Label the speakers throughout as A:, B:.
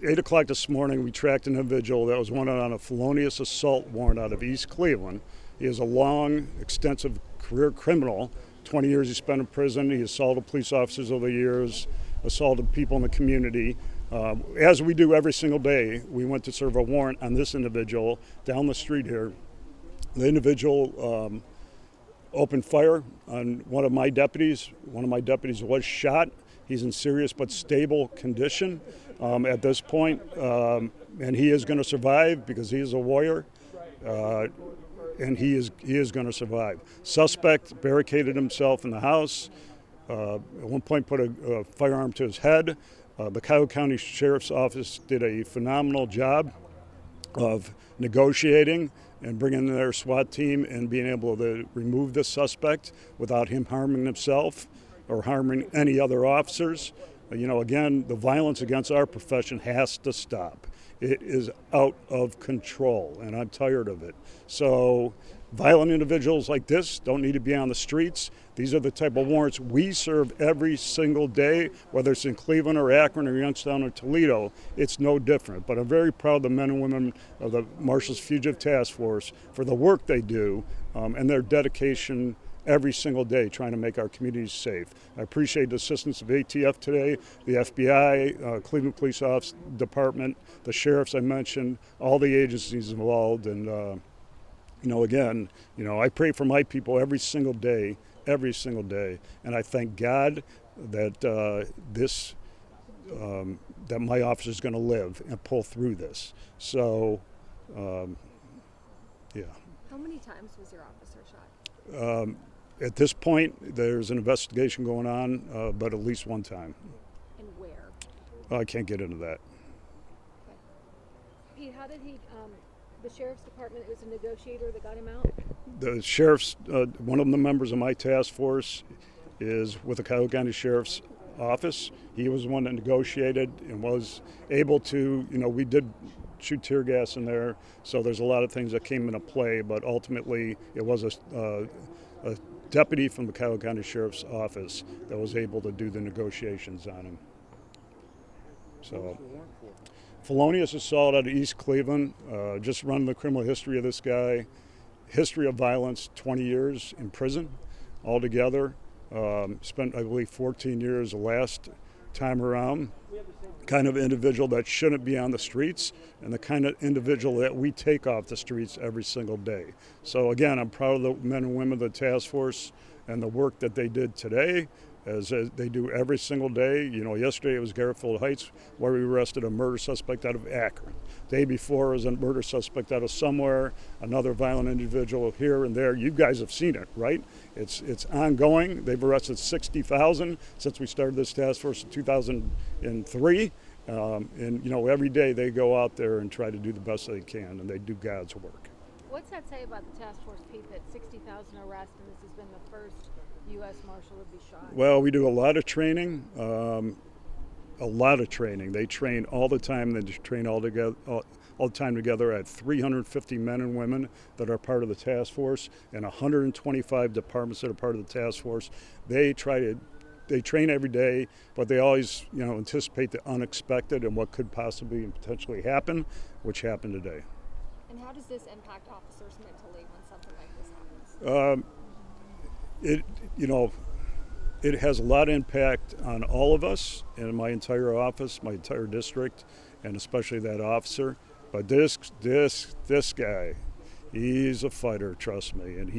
A: 8 o'clock this morning, we tracked an individual that was wanted on a felonious assault warrant out of East Cleveland. He is a long, extensive career criminal. 20 years he spent in prison. He assaulted police officers over the years, assaulted people in the community. As we do every single day, we went to serve a warrant on this individual down the street here. The individual opened fire on one of my deputies. One of my deputies was shot. He's in serious but stable condition at this point, and he is going to survive because he is a warrior, and he is going to survive. Suspect barricaded himself in the house. At one point, put a firearm to his head. The Cuyahoga County Sheriff's Office did a phenomenal job of negotiating and bringing in their SWAT team and being able to remove the suspect without him harming himself or harming any other officers. Again, the violence against our profession has to stop. It is out of control, and I'm tired of it. So violent individuals like this don't need to be on the streets. These are the type of warrants we serve every single day, whether it's in Cleveland or Akron or Youngstown or Toledo. It's no different. But I'm very proud of the men and women of the Marshals Fugitive Task Force for the work they do and their dedication every single day trying to make our communities safe. I appreciate the assistance of ATF today, the FBI, Cleveland Police Office Department, the sheriffs I mentioned, all the agencies involved. And, again, I pray for my people every single day. And I thank God that that my officer is going to live and pull through this. So, yeah.
B: How many times was your officer shot?
A: At this point, there's an investigation going on, but at least one time.
B: And where?
A: I can't get into that.
B: Okay. Pete, how did the sheriff's department, it was a negotiator that got him out?
A: The sheriff's, one of the members of my task force is with the Cuyahoga County Sheriff's Office. He was the one that negotiated and was able to, we did shoot tear gas in there, so there's a lot of things that came into play, but ultimately it was a deputy from the Cuyahoga County Sheriff's Office that was able to do the negotiations on him. So, felonious assault out of East Cleveland, just running the criminal history of this guy, history of violence, 20 years in prison altogether. Spent, I believe, 14 years the last time around. Kind of individual that shouldn't be on the streets and the kind of individual that we take off the streets every single day. So again, I'm proud of the men and women of the task force and the work that they did today, as they do every single day. Yesterday it was Garfield Heights where we arrested a murder suspect out of Akron. Day before it was a murder suspect out of somewhere, another violent individual here and there. You guys have seen it, right? It's ongoing. They've arrested 60,000 since we started this task force in 2003. And every day they go out there and try to do the best they can, and they do God's work.
B: What's that say about the task force, Pete, that 60,000 arrests and this has been the first U.S. Marshal to be shot?
A: Well, we do a lot of training. They train all the time. They train all the time together. I had 350 men and women that are part of the task force and 125 departments that are part of the task force. They train every day, but they always, anticipate the unexpected and what could possibly and potentially happen, which happened today.
B: And how does this impact officers mentally when something like this happens?
A: It has a lot of impact on all of us in my entire office, my entire district, and especially that officer. But this guy, he's a fighter, trust me, and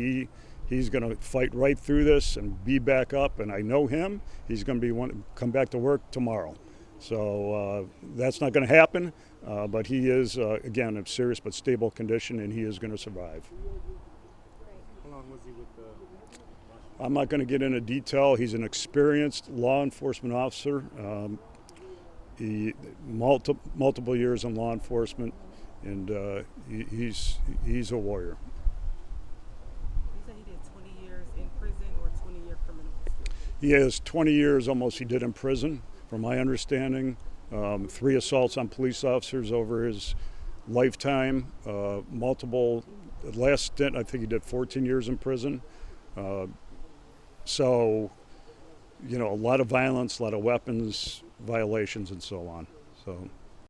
A: he's going to fight right through this and be back up. And I know him. He's going to come back to work tomorrow. So that's not going to happen. But he is, again, in serious but stable condition, and he is going to survive.
C: How long was he with the Marshals?
A: I'm not going to get into detail. He's an experienced law enforcement officer. He multiple years in law enforcement, and he's a warrior.
C: You said he did 20 years in prison or 20-year criminal history?
A: He has 20 years almost he did in prison, from my understanding. 3 assaults on police officers over his lifetime. Multiple, last stint, I think he did 14 years in prison. So, a lot of violence, a lot of weapons violations and so on. So.